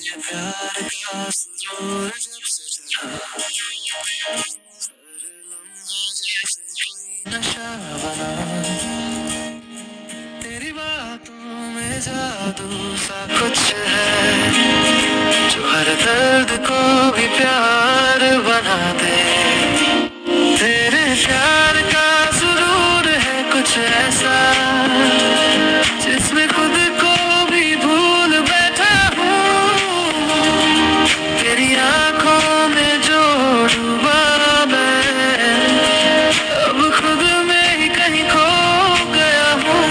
प्यार का सुरूर जब से चढ़ा, हर लम्हा जैसे कोई नशा बना। तेरी बातों में जादू सा कुछ है, जो हर दर्द को भी प्यार बना दे। तेरे प्यार का सुरूर है कुछ ऐसा, जिसमें खुद को भी भूल बैठा हूँ। तेरी आंखों में जो डूबा मैं, अब खुद में ही कहीं खो गया हूँ।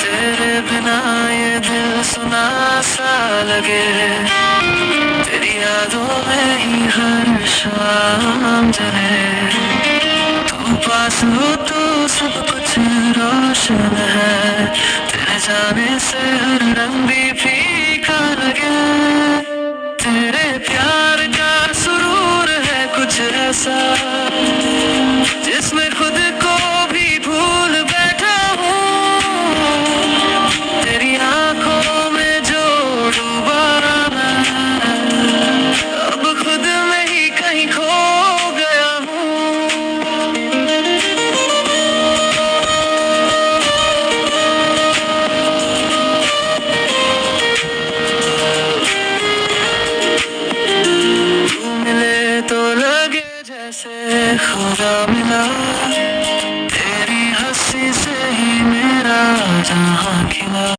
तेरे बिना ये दिल सुना सा लगे, तेरी यादों में ही हर शाम जले। तू पास हो तो सब कुछ रोशन है, तेरे जाने से हर रंग भी फीका लगे। तेरे प्यार का सुरूर है कुछ ऐसा, जिसमें खुद को भी भूल बैठा हूँ। तेरी आंखों में जो डूबा मैं, अब खुद में ही कहीं खो गया हूँ। तू मिले तो लगे जैसे खुदा मिला, तेरी हंसी से ही मेरा जहां खिला।